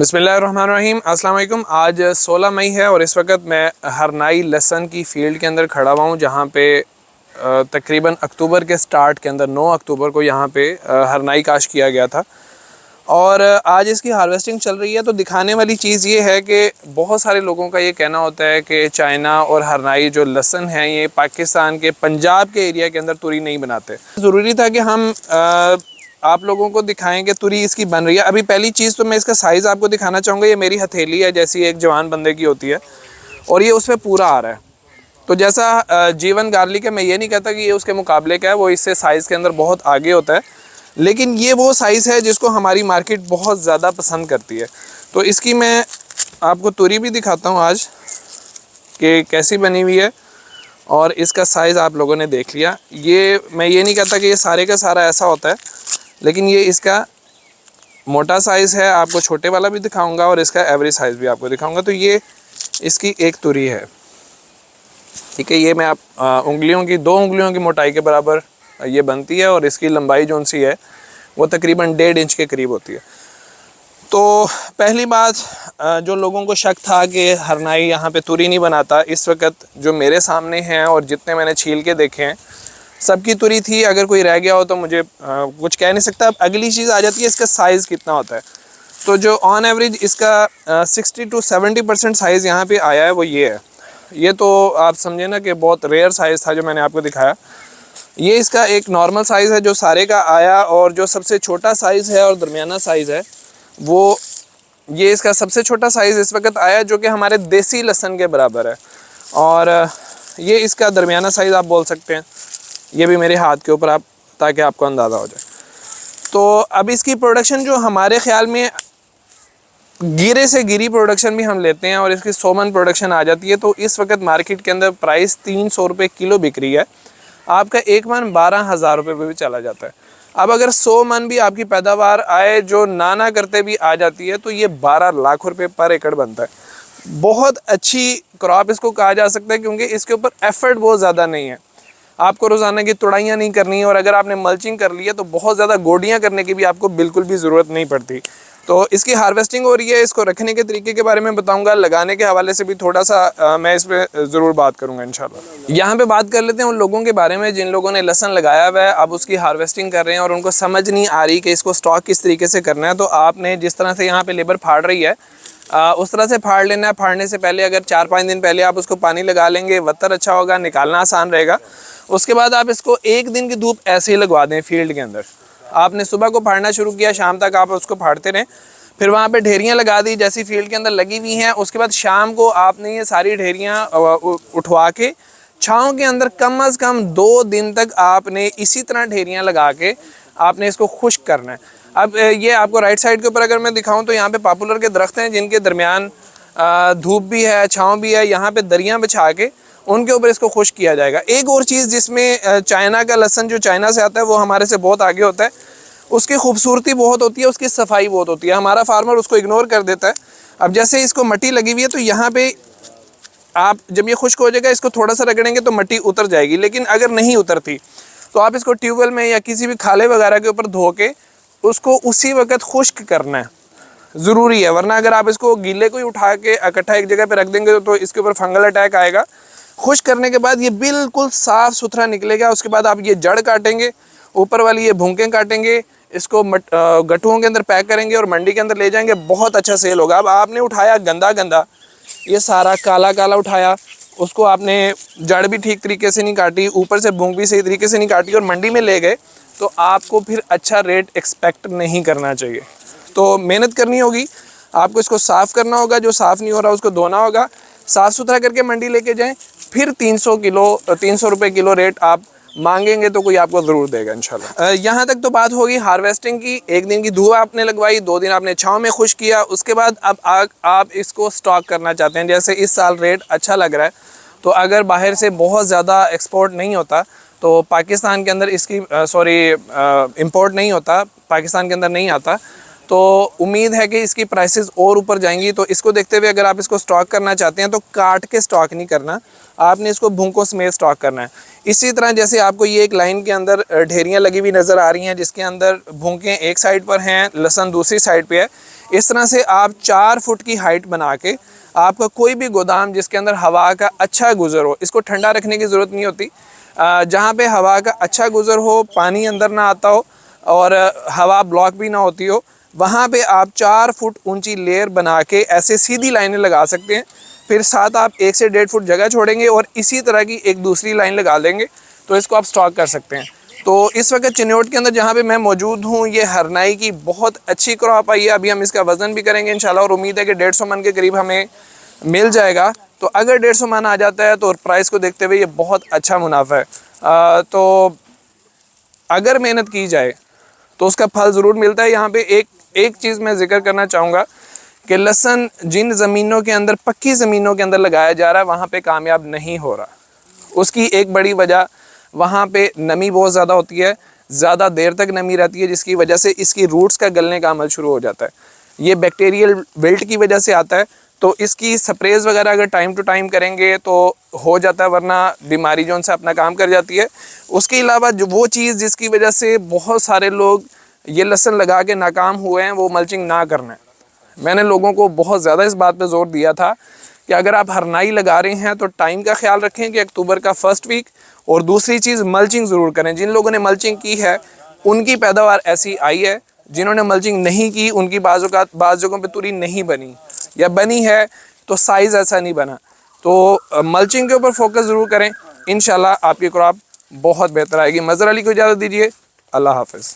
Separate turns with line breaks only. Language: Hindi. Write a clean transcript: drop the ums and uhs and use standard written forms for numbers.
बिस्मिल्लाहिर्रहमानिर्रहीम, अस्सलाम वालेकुम। आज 16 मई है और इस वक्त मैं हरनाई लहसन की फ़ील्ड के अंदर खड़ा हुआ हूँ, जहाँ पे तकरीबन अक्टूबर के स्टार्ट के अंदर 9 अक्टूबर को यहाँ पे हरनाई काश किया गया था और आज इसकी हार्वेस्टिंग चल रही है। तो दिखाने वाली चीज़ ये है कि बहुत सारे लोगों का ये कहना होता है कि चाइना और हरनाई जो लहसन है ये पाकिस्तान के पंजाब के एरिया के अंदर तुरी नहीं बनाते। ज़रूरी था कि हम आप लोगों को दिखाएं कि तुरी इसकी बन रही है। अभी पहली चीज़ तो मैं इसका साइज़ आपको दिखाना चाहूँगा। ये मेरी हथेली है जैसी एक जवान बंदे की होती है और ये उसमें पूरा आ रहा है। तो जैसा जीवन गार्लिक है, मैं ये नहीं कहता कि ये उसके मुकाबले का है, वो इससे साइज़ के अंदर बहुत आगे होता है, लेकिन ये वो साइज़ है जिसको हमारी मार्केट बहुत ज़्यादा पसंद करती है। तो इसकी मैं आपको तुरी भी दिखाता हूँ आज कि कैसी बनी हुई है और इसका साइज़ आप लोगों ने देख लिया। ये मैं ये नहीं कहता कि ये सारे का सारा ऐसा होता है, लेकिन ये इसका मोटा साइज़ है। आपको छोटे वाला भी दिखाऊंगा और इसका एवरेज साइज़ भी आपको दिखाऊंगा। तो ये इसकी एक तुरी है, ठीक है। ये मैं आप उंगलियों की 2 उंगलियों की मोटाई के बराबर ये बनती है और इसकी लंबाई जो सी है वो तकरीबन 1.5 इंच के करीब होती है। तो पहली बात, जो लोगों को शक था कि हरनाई यहाँ पे तुरी नहीं बनाता, इस वक्त जो मेरे सामने हैं और जितने मैंने छील के देखे हैं सबकी तुरी थी। अगर कोई रह गया हो तो मुझे कुछ कह नहीं सकता। अब अगली चीज़ आ जाती है इसका साइज़ कितना होता है। तो जो ऑन एवरेज इसका 60 to 70% साइज़ यहाँ पे आया है वो ये है। ये तो आप समझे ना कि बहुत रेयर साइज़ था जो मैंने आपको दिखाया। ये इसका एक नॉर्मल साइज़ है जो सारे का आया, और जो सबसे छोटा साइज़ है और दरमियाना साइज़ है वो ये इसका सबसे छोटा साइज़ इस वक्त आया, जो कि हमारे देसी लहसन के बराबर है। और ये इसका दरमियाना साइज़ आप बोल सकते हैं। ये भी मेरे हाथ के ऊपर आप, ताकि आपको अंदाज़ा हो जाए। तो अब इसकी प्रोडक्शन जो हमारे ख़्याल में गिरे से गिरी प्रोडक्शन भी हम लेते हैं और इसकी 100 मन प्रोडक्शन आ जाती है। तो इस वक्त मार्केट के अंदर प्राइस 300 रुपये किलो बिक रही है। आपका एक मन 12,000 रुपये पर भी चला जाता है। अब अगर 100 मन भी आपकी पैदावार आए, जो ना करते भी आ जाती है, तो ये 12 लाख रुपये पर एकड़ बनता है। बहुत अच्छी क्रॉप इसको कहा जा सकता है, क्योंकि इसके ऊपर एफर्ट बहुत ज़्यादा नहीं है। आपको रोज़ाना की तुड़ाइयाँ नहीं करनी है, और अगर आपने मल्चिंग कर ली है तो बहुत ज़्यादा गोडियाँ करने की भी आपको बिल्कुल भी ज़रूरत नहीं पड़ती। तो इसकी हार्वेस्टिंग हो रही है। इसको रखने के तरीके के बारे में बताऊंगा, लगाने के हवाले से भी थोड़ा सा मैं इस पर ज़रूर बात करूंगा इंशाल्लाह। यहाँ पे बात कर लेते हैं उन लोगों के बारे में जिन लोगों ने लहसन लगाया हुआ है, अब उसकी हार्वेस्टिंग कर रहे हैं और उनको समझ नहीं आ रही कि इसको स्टॉक किस तरीके से करना है। तो आपने जिस तरह से यहाँ पर लेबर फाड़ रही है उस तरह से फाड़ लेना है। फाड़ने से पहले अगर 4-5 दिन पहले आप उसको पानी लगा लेंगे, वत्तर अच्छा होगा, निकालना आसान रहेगा। उसके बाद आप इसको 1 दिन की धूप ऐसे ही लगवा दें फील्ड के अंदर। आपने सुबह को फाड़ना शुरू किया, शाम तक आप उसको फाड़ते रहें। फिर वहाँ पे ढेरियाँ लगा दी जैसी फील्ड के अंदर लगी हुई हैं। उसके बाद शाम को आपने ये सारी ढेरियाँ उठवा के छाँव के अंदर कम अज़ कम 2 दिन तक आपने इसी तरह ढेरियाँ लगा के आपने इसको खुश्क करना है। अब ये आपको राइट साइड के ऊपर अगर मैं दिखाऊं तो यहाँ पे पॉपुलर के दरख्त हैं जिनके दरमियान धूप भी है, छाँव भी है। यहाँ पे दरियाँ बिछा के उनके ऊपर इसको खुश्क किया जाएगा। एक और चीज़ जिसमें चाइना का लहसन जो चाइना से आता है वो हमारे से बहुत आगे होता है। उसकी खूबसूरती बहुत होती है, उसकी सफाई बहुत होती है। हमारा फार्मर उसको इग्नोर कर देता है। अब जैसे इसको मट्टी लगी हुई है तो यहाँ पे आप जब ये खुश्क हो जाएगा इसको थोड़ा सा रगड़ेंगे तो मट्टी उतर जाएगी, लेकिन अगर नहीं उतरती तो आप इसको ट्यूबवेल में या किसी भी खाले वगैरह के ऊपर धो के उसको उसी वक्त खुश्क करना है, ज़रूरी है। वरना अगर आप इसको गीले को ही उठा के इकट्ठा एक जगह पे रख देंगे तो इसके ऊपर फंगल अटैक आएगा। खुश्क करने के बाद ये बिल्कुल साफ़ सुथरा निकलेगा। उसके बाद आप ये जड़ काटेंगे, ऊपर वाली ये भूंकें काटेंगे, इसको गट्टुओं के अंदर पैक करेंगे और मंडी के अंदर ले जाएंगे। बहुत अच्छा सेल होगा। अब आपने उठाया गंदा ये सारा काला उठाया, उसको आपने जड़ भी ठीक तरीके से नहीं काटी, ऊपर से भूंग भी सही तरीके से नहीं काटी और मंडी में ले गए, तो आपको फिर अच्छा रेट एक्सपेक्ट नहीं करना चाहिए। तो मेहनत करनी होगी, आपको इसको साफ़ करना होगा, जो साफ़ नहीं हो रहा उसको धोना होगा, साफ़ सुथरा करके मंडी लेके जाएं। फिर 300 रुपये किलो रेट आप मांगेंगे तो कोई आपको ज़रूर देगा इंशाल्लाह। यहाँ तक तो बात होगी हार्वेस्टिंग की। 1 दिन की धूप आपने लगवाई, 2 दिन आपने छाँव में खुश किया। उसके बाद अब आप इसको स्टॉक करना चाहते हैं। जैसे इस साल रेट अच्छा लग रहा है, तो अगर बाहर से बहुत ज़्यादा एक्सपोर्ट नहीं होता तो पाकिस्तान के अंदर इसकी इंपोर्ट नहीं होता, पाकिस्तान के अंदर नहीं आता, तो उम्मीद है कि इसकी प्राइसेस और ऊपर जाएंगी। तो इसको देखते हुए अगर आप इसको स्टॉक करना चाहते हैं तो काट के स्टॉक नहीं करना, आपने इसको भूकों समेत स्टॉक करना है। इसी तरह जैसे आपको ये एक लाइन के अंदर ढेरियाँ लगी हुई नज़र आ रही हैं जिसके अंदर भूकें एक साइड पर हैं, लहसन दूसरी साइड पे है। इस तरह से आप 4 फुट की हाइट बना के आपका कोई भी गोदाम जिसके अंदर हवा का अच्छा गुज़र हो, इसको ठंडा रखने की ज़रूरत नहीं होती, जहाँ पे हवा का अच्छा गुज़र हो, पानी अंदर ना आता हो और हवा ब्लॉक भी ना होती हो, वहाँ पे आप 4 फुट ऊंची लेयर बना के ऐसे सीधी लाइनें लगा सकते हैं। फिर साथ आप 1 से 1.5 फुट जगह छोड़ेंगे और इसी तरह की एक दूसरी लाइन लगा देंगे, तो इसको आप स्टॉक कर सकते हैं। तो इस वक्त चिन्योट के अंदर जहाँ पे मैं मौजूद हूँ, ये हरनाई की बहुत अच्छी क्रॉप आई है। अभी हम इसका वज़न भी करेंगे इंशाल्लाह और उम्मीद है कि 150 मन के करीब हमें मिल जाएगा। तो अगर 150 मन आ जाता है तो प्राइस को देखते हुए ये बहुत अच्छा मुनाफा है। तो अगर मेहनत की जाए तो उसका फल ज़रूर मिलता है। यहाँ पे एक चीज़ मैं जिक्र करना चाहूँगा कि लहसुन जिन ज़मीनों के अंदर, पक्की ज़मीनों के अंदर लगाया जा रहा है, वहाँ पे कामयाब नहीं हो रहा। उसकी एक बड़ी वजह, वहाँ पे नमी बहुत ज़्यादा होती है, ज़्यादा देर तक नमी रहती है, जिसकी वजह से इसकी रूट्स का गलने का अमल शुरू हो जाता है। ये बैक्टीरियल विल्ट की वजह से आता है। तो इसकी स्प्रेज वगैरह अगर टाइम टू टाइम करेंगे तो हो जाता है, वरना बीमारी जो उनसे अपना काम कर जाती है। उसके अलावा जो वो चीज़ जिसकी वजह से बहुत सारे लोग ये लहसुन लगा के नाकाम हुए हैं, वो मल्चिंग ना करना है। मैंने लोगों को बहुत ज़्यादा इस बात पे ज़ोर दिया था कि अगर आप हरनाई लगा रहे हैं तो टाइम का ख्याल रखें कि अक्टूबर का फर्स्ट वीक, और दूसरी चीज़ मल्चिंग ज़रूर करें। जिन लोगों ने मल्चिंग की है उनकी पैदावार ऐसी आई है, जिन्होंने मल्चिंग नहीं की उनकी बाज़ जगहों पे तुरी नहीं बनी, या बनी है तो साइज़ ऐसा नहीं बना। तो मल्चिंग के ऊपर फोकस ज़रूर करें, इंशाल्लाह आपकी क्रॉप बहुत बेहतर आएगी। मज़हर अली को इजाज़त दीजिए, अल्लाह हाफ़िज़।